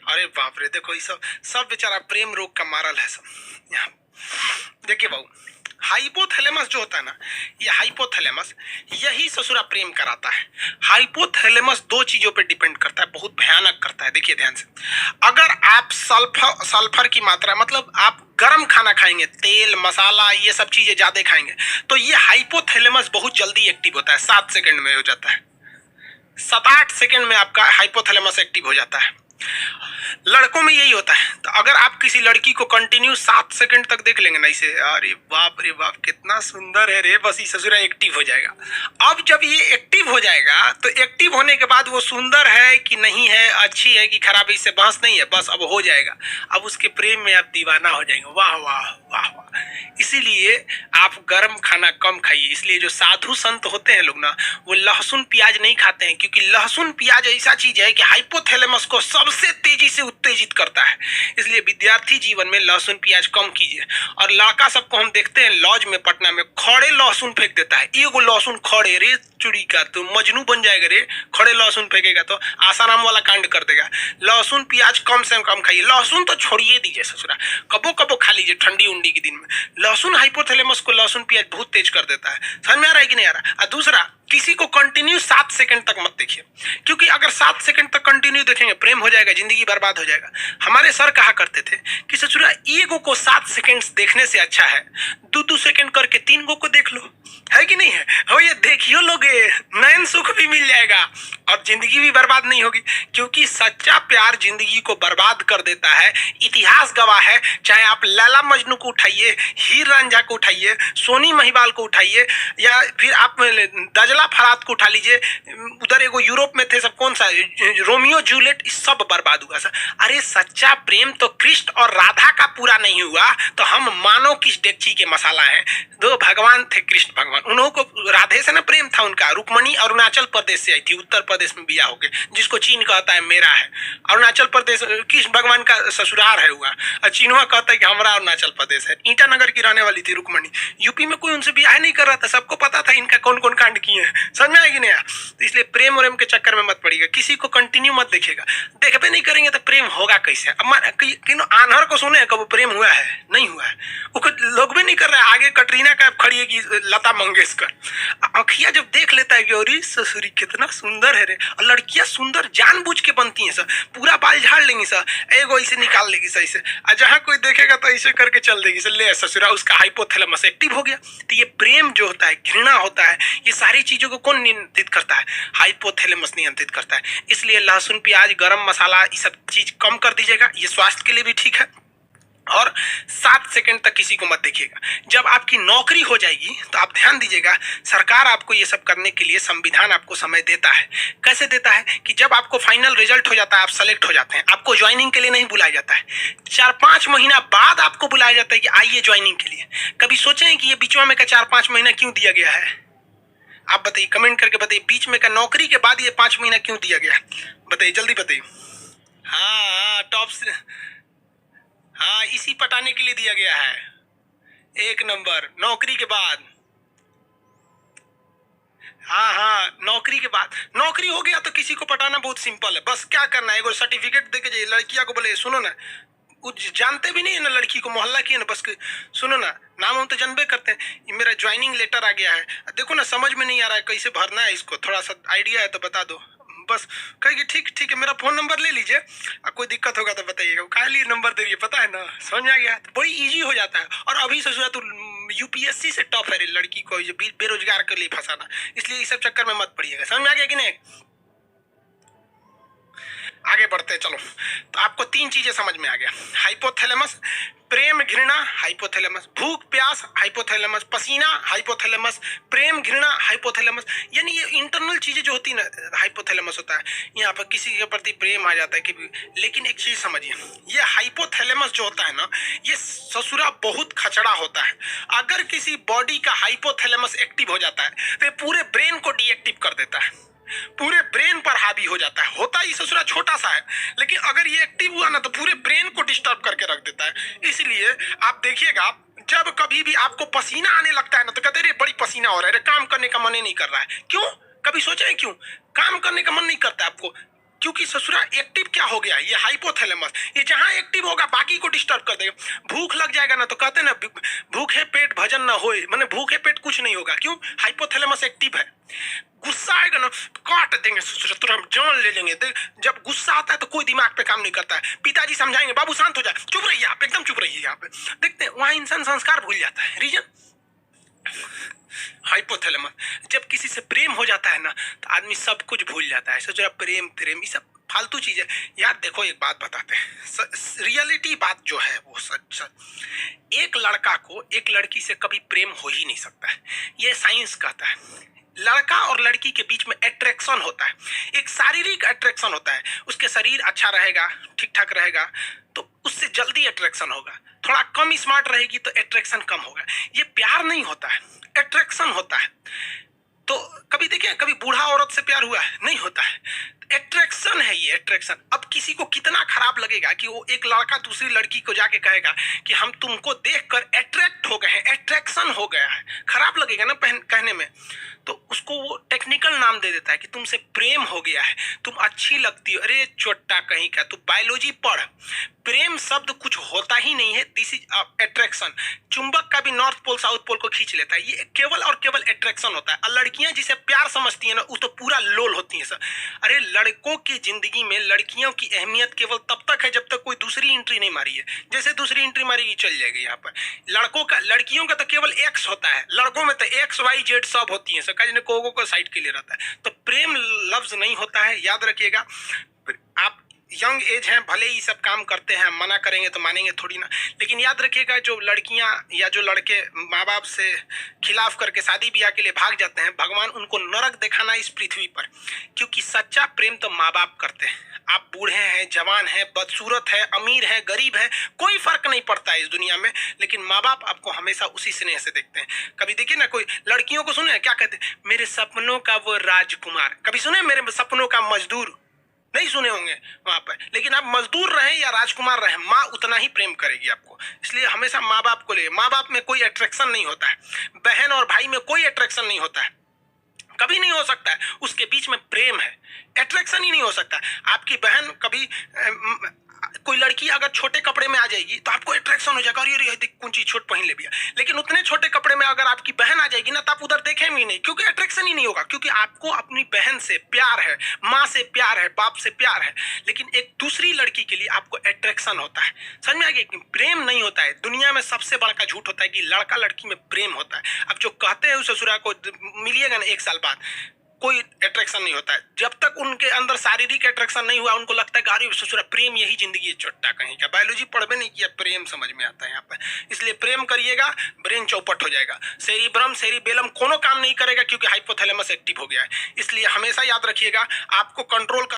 अरे बाप रे, देखो ये सब सब बेचारा प्रेम रोग का मारल है सब यहाँ। देखिए बाबू, हाइपोथैलेमस जो होता है ना, ये हाइपोथैलेमस यही ससुरा प्रेम कराता है। हाइपोथैलेमस दो चीजों पे डिपेंड करता है, बहुत भयानक करता है। देखिए ध्यान से, अगर आप सल्फर सल्फर की मात्रा, मतलब आप गर्म खाना खाएंगे, तेल मसाला ये सब चीजें ज्यादा खाएंगे, तो ये हाइपोथैलेमस बहुत जल्दी एक्टिव होता है। 7 सेकंड में हो जाता है, 7-8 सेकंड में आपका हाइपोथैलेमस एक्टिव हो जाता है। लड़कों में यही होता है। तो अगर आप किसी लड़की को कंटिन्यू 7 सेकंड तक देख लेंगे ना इसे, अरे बाप रे बाप कितना सुंदर है रे, बस ये ससुरा एक्टिव हो जाएगा। अब जब ये एक्टिव हो जाएगा तो एक्टिव होने के बाद वो सुंदर है कि नहीं है, अच्छी है कि खराब है, इससे बहस नहीं है, बस अब हो जाएगा। अब उसके प्रेम में आप दीवाना हो जाएंगे। वाह वाह वाह वाह। इसीलिए आप गर्म खाना कम खाइए। इसलिए जो साधु संत होते हैं लोग ना, वो लहसुन प्याज नहीं खाते हैं, क्योंकि लहसुन प्याज ऐसा चीज है कि हाइपोथैलेमस को सबसे तेजी से उत्तेजित करता है। इसलिए विद्यार्थी जीवन में लहसुन प्याज कम कीजिए। और लड़का सबको हम देखते हैं लॉज में, पटना में खड़े लहसुन फेंक देता है। एगो लहसुन खड़े, रे चुड़ी का तो मजनू बन जाएगा रे, खड़े लहसुन फेंकेगा तो आसाराम वाला कांड कर देगा। लहसुन प्याज कम से कम खाइए। लहसुन तो छोड़िए दीजिए ससुरा, कबो कबो खा लीजिए ठंडी उंडी के दिन में। लहसुन हाइपोथैलेमस को लहसुन प्याज बहुत तेज कर देता है। समझ में आ रहा है कि नहीं आ रहा? और दूसरा, किसी को कंटिन्यू 7 सेकंड तक मत देखिए, क्योंकि अगर 7 सेकंड तक कंटिन्यू देखेंगे प्रेम हो जाएगा, जिंदगी बर्बाद हो जाएगा। हमारे सर कहा करते थे कि ससुरा ईगो को 7 सेकंड देखने से अच्छा है 2-2 सेकंड करके 3 गो को देख लो, है कि नहीं है? हो, ये देखियो लोगे, नयन सुख भी मिल जाएगा और जिंदगी भी बर्बाद नहीं होगी। क्योंकि सच्चा प्यार जिंदगी को बर्बाद कर देता है। इतिहास गवाह है, चाहे आप लैला मजनू को उठाइए, हीर रांझा को उठाइए, सोनी महिबाल को उठाइए, या फिर आप दजला फरात को उठा लीजिए। उधर एगो यूरोप में थे सब, कौन सा रोमियो जूलियट, सब बर्बाद हुआ सर। अरे सच्चा प्रेम तो कृष्ण और राधा का पूरा नहीं हुआ तो हम मानो किस डेगची के मसाला हैं। दो भगवान थे, कृष्ण भगवान, उन्हों को राधे से ना प्रेम था उनका। रुक्मणी अरुणाचल प्रदेश से आई थी, उत्तर प्रदेश में बिया हो गए, जिसको चीन कहता है मेरा है। अरुणाचल प्रदेश कृष्ण भगवान का ससुराल है हुआ, और चीनवा कहता है कि हमारा अरुणाचल प्रदेश है। ईटानगर की रहने वाली थी रुक्मणी। यूपी में कोई उनसे बियाह नहीं कर रहा था, सबको पता था इनका कौन कौन कांड किए हैं। समझ में आएगी नहीं? तो इसलिए प्रेम और के चक्कर में मत पड़िएगा, किसी को कंटिन्यू मत देखिएगा। देखबे नहीं करेंगे तो प्रेम होगा कैसे? अब आन्हर को सुने कब प्रेम हुआ है? नहीं हुआ है। वो लोग भी नहीं कर रहे। आगे कटरीना कैफ खड़ी है कि लता मंगेशकर, अखिया जब देख लेता है कि अरे ससुरी कितना सुंदर है रे। और लड़कियां सुंदर जानबूझ के बनती हैं सर, पूरा बाल झाड़ लेंगी सर, एगो ऐसे निकाल लेगी सर ऐसे, और जहां कोई देखेगा तो ऐसे करके चल देगी सर, ले ससुरा उसका हाइपोथैलेमस एक्टिव हो गया। तो ये प्रेम जो होता है, घृणा होता है, ये सारी चीजों को कौन नियंत्रित करता है? हाइपोथैलेमस नियंत्रित करता है। इसलिए लहसुन प्याज गरम मसाला ये सब चीज कम कर दीजिएगा, ये स्वास्थ्य के लिए भी ठीक है। और 7 सेकंड तक किसी को मत देखिएगा। जब आपकी नौकरी हो जाएगी तो आप ध्यान दीजिएगा, सरकार आपको ये सब करने के लिए, संविधान आपको समय देता है। कैसे देता है? कि जब आपको फाइनल रिजल्ट हो जाता है, आप सेलेक्ट हो जाते हैं, आपको ज्वाइनिंग के लिए नहीं बुलाया जाता है, 4-5 महीना बाद आपको बुलाया जाता है कि आइए ज्वाइनिंग के लिए। कभी सोचे हैं कि ये बीचवा में का 4-5 महीना क्यों दिया गया है? आप बताइए, कमेंट करके बताइए, बीच में का नौकरी के बाद ये 5 महीना क्यों दिया गया? बताइए, जल्दी बताइए। हाँ टॉप से, हाँ इसी पटाने के लिए दिया गया है। 1 नंबर नौकरी के बाद। हाँ हाँ, नौकरी के बाद। नौकरी हो गया तो किसी को पटाना बहुत सिंपल है। बस क्या करना है, एगो सर्टिफिकेट देके जाइए, लड़किया को बोले सुनो ना, जानते भी नहीं है ना लड़की को, मोहल्ला की है ना, बस सुनो ना, नाम हम तो जानबे करते हैं, ये मेरा ज्वाइनिंग लेटर आ गया है, देखो ना समझ में नहीं आ रहा है कैसे भरना है इसको, थोड़ा सा आइडिया है तो बता दो। बस कहेगी ठीक ठीक है, मेरा फोन नंबर ले लीजिए, कोई दिक्कत होगा तो बताइएगा। काहे लिए नंबर दे रही है पता है ना? समझ में आ गया? तो बड़ी इजी हो जाता है। और अभी सोचा तो यूपीएससी से टफ है रे लड़की को बेरोजगार के लिए फंसाना, इसलिए इस सब चक्कर में मत पड़िएगा। समझ में आ गया कि नहीं? आगे बढ़ते चलो। तो आपको 3 चीजें समझ में आ गया, हाइपोथैलेमस, प्रेम घृणा हाइपोथैलेमस, भूख प्यास हाइपोथैलेमस, पसीना हाइपोथैलेमस, प्रेम घृणा हाइपोथैलेमस। यानी ये इंटरनल चीजें जो होती है ना, हाइपोथैलेमस होता है। यहाँ पर किसी के प्रति प्रेम आ जाता है कि, लेकिन एक चीज समझिए, ये हाइपोथैलेमस जो होता है ना, ये ससुरा बहुत खचड़ा होता है। अगर किसी बॉडी का हाइपोथैलेमस एक्टिव हो जाता है तो पूरे ब्रेन को डीएक्टिव कर देता है, पूरे ब्रेन पर हावी हो जाता है। होता ही ससुरा छोटा सा है, लेकिन अगर ये एक्टिव हुआ ना तो पूरे ब्रेन को डिस्टर्ब करके रख देता है। इसलिए आप देखिएगा, जब कभी भी आपको पसीना आने लगता है ना तो कहते रे बड़ी पसीना हो रहा है, काम करने का मन ही नहीं कर रहा है। क्यों? कभी सोचे हैं क्यों काम करने का मन नहीं करता आपको? क्योंकि ससुरा एक्टिव क्या हो गया, ये हाइपोथैलेमस, ये जहां एक्टिव होगा बाकी को डिस्टर्ब कर देगा। भूख लग जाएगा ना तो कहते हैं ना भूखे पेट भजन ना होए, माने भूखे पेट कुछ नहीं होगा। क्यों? हाइपोथैलेमस एक्टिव है। गुस्सा आएगा ना काट देंगे ससुरा, तुरंत हम जान ले लेंगे। जब गुस्सा आता है तो कोई दिमाग पे काम नहीं करता है। पिताजी समझाएंगे बाबू शांत हो जाए, चुप रहिए आप, एकदम चुप रहिए। यहाँ पे देखते हैं वहां इंसान संस्कार भूल जाता है। Reason hypothalamus. जब किसी से प्रेम हो जाता है ना तो आदमी सब कुछ भूल जाता है। सोचो प्रेम प्रेम ये सब फालतू चीज है यार। देखो एक बात बताते हैं, रियलिटी बात जो है वो सच। एक लड़का को एक लड़की से कभी प्रेम हो ही नहीं सकता है, ये साइंस कहता है। लड़का और लड़की के बीच में अट्रैक्शन होता है, एक शारीरिक अट्रैक्शन होता है। उसके शरीर अच्छा रहेगा, ठीक ठाक रहेगा तो उससे जल्दी अट्रैक्शन होगा। थोड़ा कम स्मार्ट रहेगी तो अट्रैक्शन कम होगा। ये प्यार नहीं होता है, अट्रैक्शन होता है। तो कभी देखिए, कभी बूढ़ा औरत से प्यार हुआ है? नहीं होता है। अट्रैक्शन है ये, अट्रैक्शन। अब किसी को कितना खराब लगेगा कि वो एक लड़का दूसरी लड़की को जाके कहेगा कि हम तुमको देखकर अट्रैक्ट हो गए हैं, अट्रैक्शन हो गया है। खराब लगेगा ना कहने में। तो उसको वो टेक्निकल नाम दे देता है कि तुमसे प्रेम हो गया है, तुम अच्छी लगती हो। अरे चोट्टा कहीं का, तू बायोलॉजी पढ़। प्रेम शब्द कुछ होता ही नहीं है, दिस इज अट्रैक्शन। चुंबक का भी नॉर्थ पोल साउथ पोल को खींच लेता है, ये केवल और केवल अट्रैक्शन होता है। और लड़कियां जिसे प्यार समझती है ना वो तो पूरा लोल होती है सर। अरे लड़कों की जिंदगी में लड़कियों की अहमियत केवल तब तक है जब तक कोई दूसरी एंट्री नहीं मारी है। जैसे दूसरी एंट्री मारेगी चल जाएगी। यहाँ पर लड़कियों का तो केवल एक्स होता है, लड़कों में तो एक्स वाई जेड सब होती है। को साइड के लिए रहता है। तो प्रेम लफ्ज नहीं होता है, याद रखिएगा। आप यंग एज हैं, भले ही सब काम करते हैं, मना करेंगे तो मानेंगे थोड़ी ना। लेकिन याद रखिएगा जो लड़कियां या जो लड़के माँ बाप से खिलाफ करके शादी ब्याह के लिए भाग जाते हैं, भगवान उनको नरक दिखाना इस पृथ्वी पर। क्योंकि सच्चा प्रेम तो माँ बाप करते हैं। आप बूढ़े हैं, जवान हैं, बदसूरत है, अमीर है, गरीब है, कोई फर्क नहीं पड़ता है इस दुनिया में। लेकिन माँ बाप आपको हमेशा उसी स्नेह से देखते हैं। कभी देखिए ना, कोई लड़कियों को सुने क्या कहते हैं, मेरे सपनों का वो राजकुमार। कभी सुने मेरे सपनों का मजदूर? नहीं सुने होंगे वहां पर। लेकिन आप मजदूर रहे या राजकुमार रहे, माँ उतना ही प्रेम करेगी आपको। इसलिए हमेशा माँ बाप को ले। माँ बाप में कोई अट्रैक्शन नहीं होता है, बहन और भाई में कोई अट्रैक्शन नहीं होता है, कभी नहीं हो सकता है। उसके बीच में प्रेम है, अट्रैक्शन ही नहीं हो सकता। आपकी बहन कभी कोई लड़की अगर छोटे कपड़े में आ जाएगी तो आपको अट्रैक्शन हो जाएगा, अरे देख कौन चीज छोट पहन ले भैया। लेकिन उतने छोटे कपड़े में अगर आपकी बहन आ जाएगी ना तो आप उधर देखेंगे ही नहीं, क्योंकि अट्रैक्शन ही नहीं होगा। क्योंकि आपको अपनी बहन से प्यार है, माँ से प्यार है, बाप से प्यार है। लेकिन एक दूसरी लड़की के लिए आपको अट्रैक्शन होता है। समझ में आ गया? प्रेम नहीं होता है। दुनिया में सबसे बड़ा झूठ होता है कि लड़का लड़की में प्रेम होता है। अब जो कहते हैं उस ससुरा को मिलिएगा ना 1 साल बाद, कोई अट्रैक्शन नहीं होता है। जब तक उनके अंदर शारीरिक अट्रैक्शन नहीं हुआ, उनको लगता है कि अरे ससुरा प्रेम यही जिंदगी है। चोट्टा कहीं का, बायोलॉजी पढ़वे नहीं किया, प्रेम समझ में आता है यहाँ पर। इसलिए प्रेम करिएगा, ब्रेन चौपट हो जाएगा। सेरिब्रम सेरिबेलम कोनो काम नहीं करेगा, क्योंकि हाइपोथैलेमस एक्टिव हो गया है। इसलिए हमेशा याद रखिएगा, आपको कंट्रोल